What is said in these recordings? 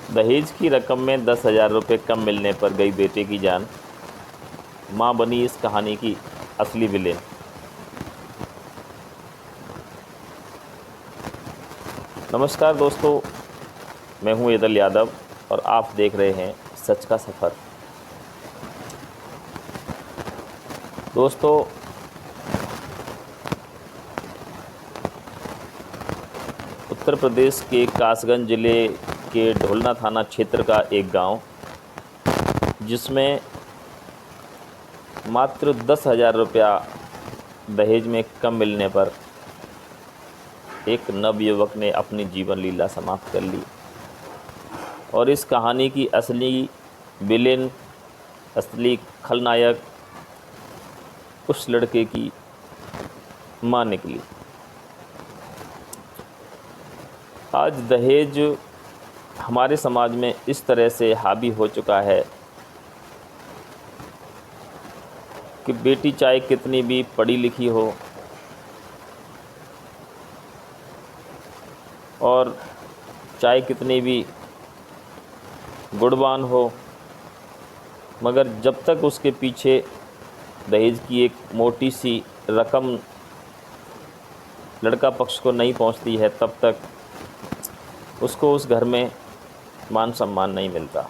दहेज की रकम में 10,000 रुपये कम मिलने पर गई बेटे की जान, मां बनी इस कहानी की असली विलेन। नमस्कार दोस्तों, मैं हूं ईदल यादव और आप देख रहे हैं सच का सफ़र। दोस्तों, उत्तर प्रदेश के कासगंज ज़िले के ढोलना थाना क्षेत्र का एक गांव, जिसमें मात्र 10,000 रुपया दहेज में कम मिलने पर एक नवयुवक ने अपनी जीवन लीला समाप्त कर ली। और इस कहानी की असली विलेन, असली खलनायक उस लड़के की मां निकली। आज दहेज हमारे समाज में इस तरह से हावी हो चुका है कि बेटी चाहे कितनी भी पढ़ी लिखी हो और चाहे कितनी भी गुणवान हो, मगर जब तक उसके पीछे दहेज की एक मोटी सी रकम लड़का पक्ष को नहीं पहुंचती है, तब तक उसको उस घर में मान सम्मान नहीं मिलता।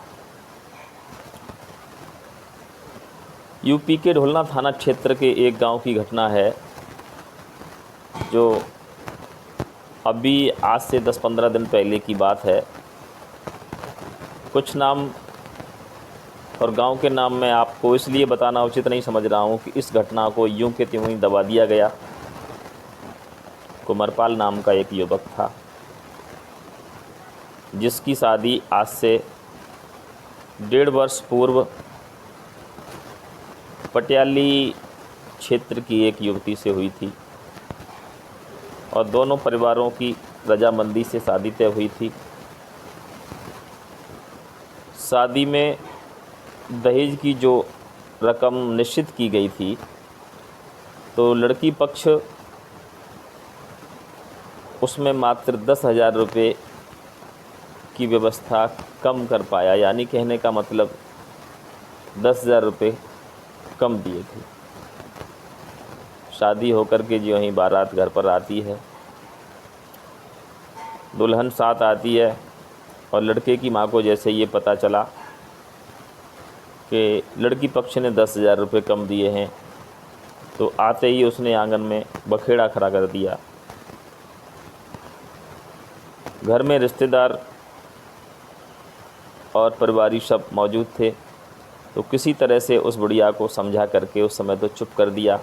यूपी के ढोलना थाना क्षेत्र के एक गांव की घटना है, जो अभी आज से 10-15 दिन पहले की बात है। कुछ नाम और गांव के नाम मैं आपको इसलिए बताना उचित नहीं समझ रहा हूं कि इस घटना को यूं के त्यों ही दबा दिया गया। कुमरपाल नाम का एक युवक था, जिसकी शादी आज से 1.5 वर्ष पूर्व पटियाली क्षेत्र की एक युवती से हुई थी और दोनों परिवारों की रजामंदी से शादी तय हुई थी। शादी में दहेज की जो रकम निश्चित की गई थी, तो लड़की पक्ष उसमें मात्र 10,000 रुपये की व्यवस्था कम कर पाया, यानी कहने का मतलब 10,000 रुपये कम दिए थे। शादी होकर के जो ही बारात घर पर आती है, दुल्हन साथ आती है और लड़के की मां को जैसे ये पता चला कि लड़की पक्ष ने 10,000 रुपये कम दिए हैं, तो आते ही उसने आंगन में बखेड़ा खड़ा कर दिया। घर में रिश्तेदार और परिवारी सब मौजूद थे, तो किसी तरह से उस बुढ़िया को समझा करके उस समय तो चुप कर दिया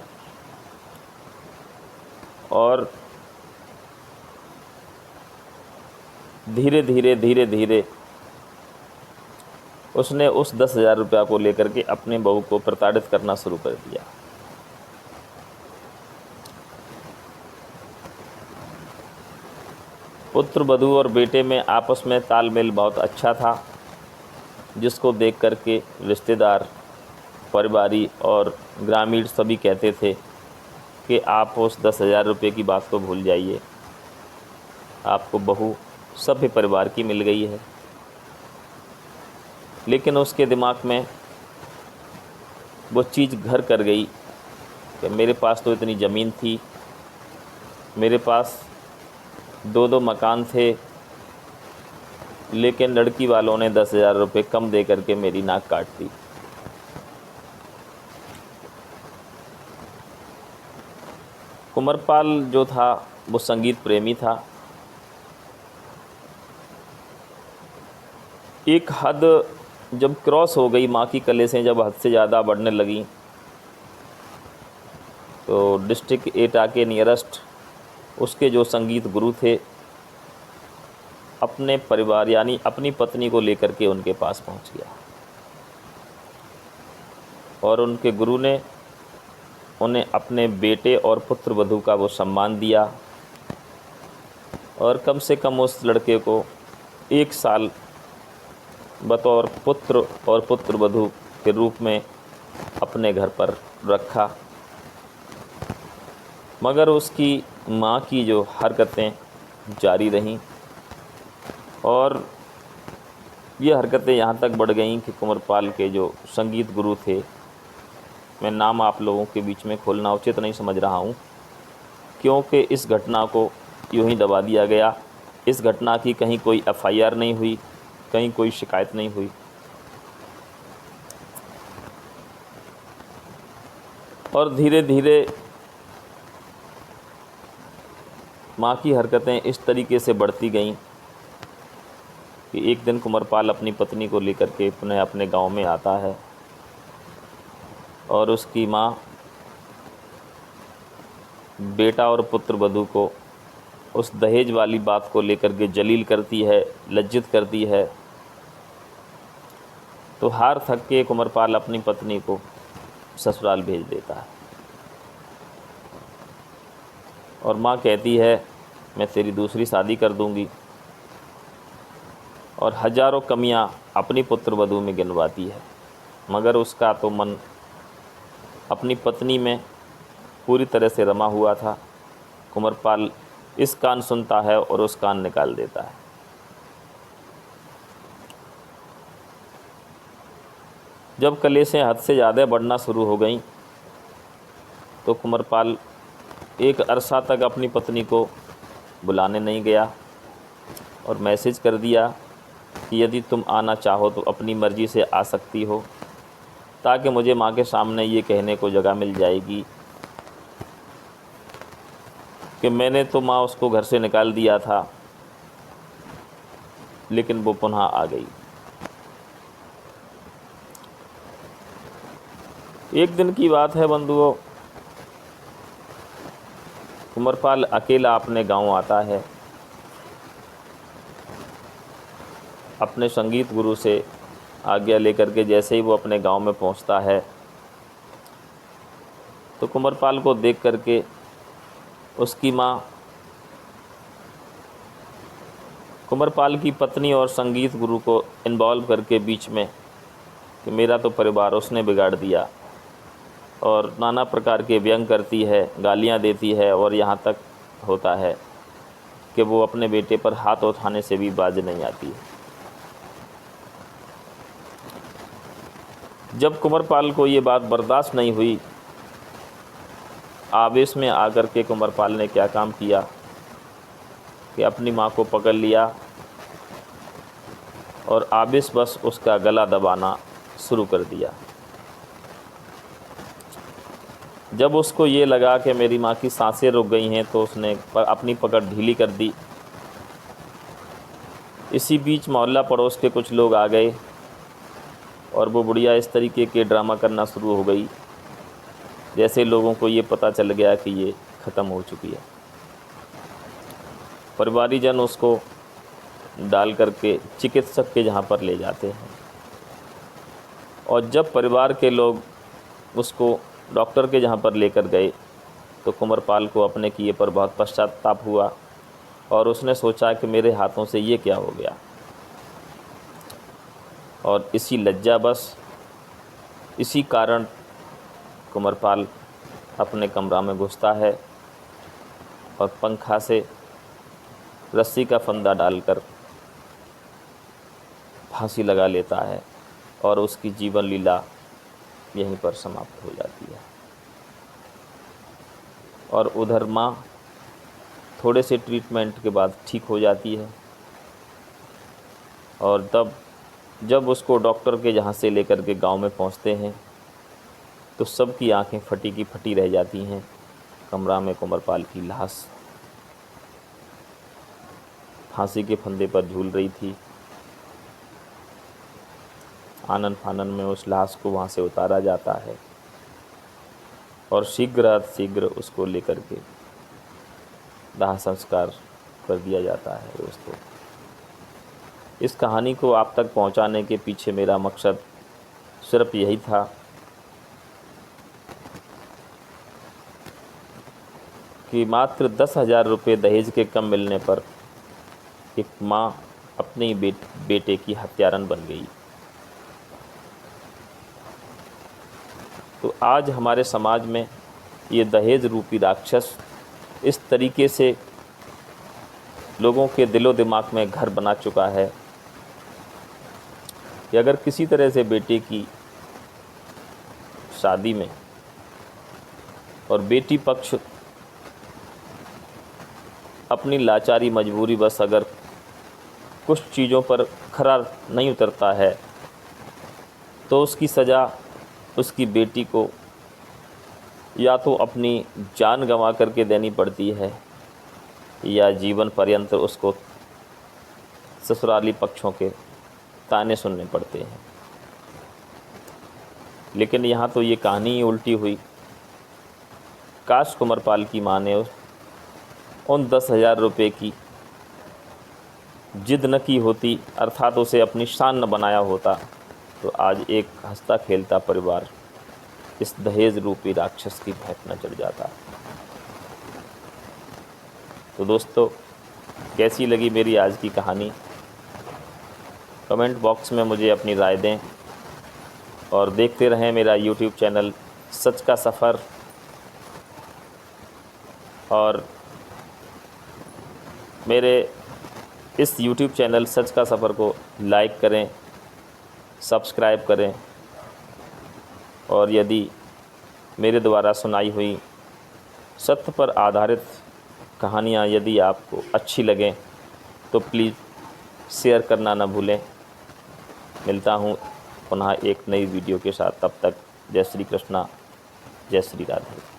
और धीरे धीरे उसने उस 10,000 रुपया को लेकर के अपने बहू को प्रताड़ित करना शुरू कर दिया। पुत्र वधू और बेटे में आपस में तालमेल बहुत अच्छा था, जिसको देख करके रिश्तेदार, परिवारी और ग्रामीण सभी कहते थे कि आप उस 10,000 रुपये की बात को भूल जाइए, आपको बहू सभ्य परिवार की मिल गई है। लेकिन उसके दिमाग में वो चीज़ घर कर गई कि मेरे पास तो इतनी ज़मीन थी, मेरे पास 2-2 मकान थे, लेकिन लड़की वालों ने 10,000 रुपये कम दे करके मेरी नाक काट दी। कुमरपाल जो था वो संगीत प्रेमी था। एक हद जब क्रॉस हो गई, माँ की कलेसें जब हद से ज़्यादा बढ़ने लगीं, तो डिस्ट्रिक्ट एटा के नियरेस्ट उसके जो संगीत गुरु थे, अपने परिवार यानी अपनी पत्नी को लेकर के उनके पास पहुंच गया और उनके गुरु ने उन्हें अपने बेटे और पुत्र वधू का वो सम्मान दिया और कम से कम उस लड़के को 1 साल बतौर पुत्र और पुत्र वधू के रूप में अपने घर पर रखा। मगर उसकी माँ की जो हरकतें जारी रहीं और ये हरकतें यहाँ तक बढ़ गईं कि कुंवरपाल के जो संगीत गुरु थे, मैं नाम आप लोगों के बीच में खोलना उचित नहीं समझ रहा हूँ, क्योंकि इस घटना को यूं ही दबा दिया गया। इस घटना की कहीं कोई एफआईआर नहीं हुई, कहीं कोई शिकायत नहीं हुई। और धीरे धीरे माँ की हरकतें इस तरीके से बढ़ती गईं कि एक दिन कुंवरपाल अपनी पत्नी को लेकर के पुनः अपने गांव में आता है और उसकी माँ बेटा और पुत्र वधू को उस दहेज वाली बात को लेकर के जलील करती है, लज्जित करती है। तो हार थक के कुंवरपाल अपनी पत्नी को ससुराल भेज देता है और माँ कहती है मैं तेरी दूसरी शादी कर दूंगी, और हजारों कमियां अपनी पुत्र वधू में गिनवाती है। मगर उसका तो मन अपनी पत्नी में पूरी तरह से रमा हुआ था। कुंवरपाल इस कान सुनता है और उस कान निकाल देता है। जब कलेशें हद से ज़्यादा बढ़ना शुरू हो गईं तो कुंवरपाल एक अरसा तक अपनी पत्नी को बुलाने नहीं गया और मैसेज कर दिया कि यदि तुम आना चाहो तो अपनी मर्ज़ी से आ सकती हो, ताकि मुझे माँ के सामने ये कहने को जगह मिल जाएगी कि मैंने तो माँ उसको घर से निकाल दिया था, लेकिन वो पुनः आ गई। एक दिन की बात है बंधुओं, कुंवरपाल अकेला अपने गांव आता है। अपने संगीत गुरु से आज्ञा लेकर के जैसे ही वो अपने गांव में पहुंचता है तो कुंवरपाल को देख करके उसकी माँ कुंवरपाल की पत्नी और संगीत गुरु को इन्वॉल्व करके बीच में कि मेरा तो परिवार उसने बिगाड़ दिया, और नाना प्रकार के व्यंग करती है, गालियां देती है, और यहाँ तक होता है कि वो अपने बेटे पर हाथ उठाने से भी बाज नहीं आती है। जब कुंवरपाल को ये बात बर्दाश्त नहीं हुई, आवेश में आकर के कुंवरपाल ने क्या काम किया कि अपनी माँ को पकड़ लिया और आवेश बस उसका गला दबाना शुरू कर दिया। जब उसको ये लगा कि मेरी माँ की सांसें रुक गई हैं तो उसने अपनी पकड़ ढीली कर दी। इसी बीच मोहल्ला पड़ोस के कुछ लोग आ गए और वो बुढ़िया इस तरीके के ड्रामा करना शुरू हो गई जैसे लोगों को ये पता चल गया कि ये ख़त्म हो चुकी है। परिवारीजन उसको डाल करके चिकित्सक के जहाँ पर ले जाते हैं, और जब परिवार के लोग उसको डॉक्टर के जहाँ पर लेकर गए तो कुंवरपाल को अपने किए पर बहुत पश्चाताप हुआ और उसने सोचा कि मेरे हाथों से ये क्या हो गया। और इसी लज्जा बस इसी कारण कुंवरपाल अपने कमरा में घुसता है और पंखा से रस्सी का फंदा डालकर फांसी लगा लेता है और उसकी जीवन लीला यहीं पर समाप्त हो जाती है। और उधर माँ थोड़े से ट्रीटमेंट के बाद ठीक हो जाती है, और तब जब उसको डॉक्टर के जहाँ से लेकर के गांव में पहुँचते हैं तो सबकी आंखें फटी की फटी रह जाती हैं। कमरा में कुंवरपाल की लाश फांसी के फंदे पर झूल रही थी। आनन फानन में उस लाश को वहाँ से उतारा जाता है और शीघ्र उसको लेकर के दाह संस्कार कर दिया जाता है। दोस्तों, इस कहानी को आप तक पहुँचाने के पीछे मेरा मकसद सिर्फ यही था कि मात्र 10,000 रुपये दहेज के कम मिलने पर एक माँ अपने बेटे की हत्यारन बन गई। तो आज हमारे समाज में ये दहेज रूपी राक्षस इस तरीके से लोगों के दिलो दिमाग में घर बना चुका है कि अगर किसी तरह से बेटे की शादी में और बेटी पक्ष अपनी लाचारी मजबूरी बस अगर कुछ चीज़ों पर खरा नहीं उतरता है तो उसकी सज़ा उसकी बेटी को या तो अपनी जान गंवा करके देनी पड़ती है या जीवन पर्यंत उसको ससुराली पक्षों के ताने सुनने पड़ते हैं। लेकिन यहाँ तो ये कहानी ही उल्टी हुई। काश कुंवरपाल की माँ ने उन 10,000 रुपये की जिद न की होती, अर्थात उसे अपनी शान न बनाया होता, तो आज एक हंसता खेलता परिवार इस दहेज रूपी राक्षस की भेंट न चढ़ जाता। तो दोस्तों, कैसी लगी मेरी आज की कहानी? कमेंट बॉक्स में मुझे अपनी राय दें और देखते रहें मेरा यूट्यूब चैनल सच का सफ़र। और मेरे इस यूट्यूब चैनल सच का सफ़र को लाइक करें, सब्सक्राइब करें और यदि मेरे द्वारा सुनाई हुई सत्य पर आधारित कहानियाँ यदि आपको अच्छी लगें तो प्लीज़ शेयर करना ना भूलें। मिलता हूँ पुनः एक नई वीडियो के साथ, तब तक जय श्री कृष्णा, जय श्री राधे।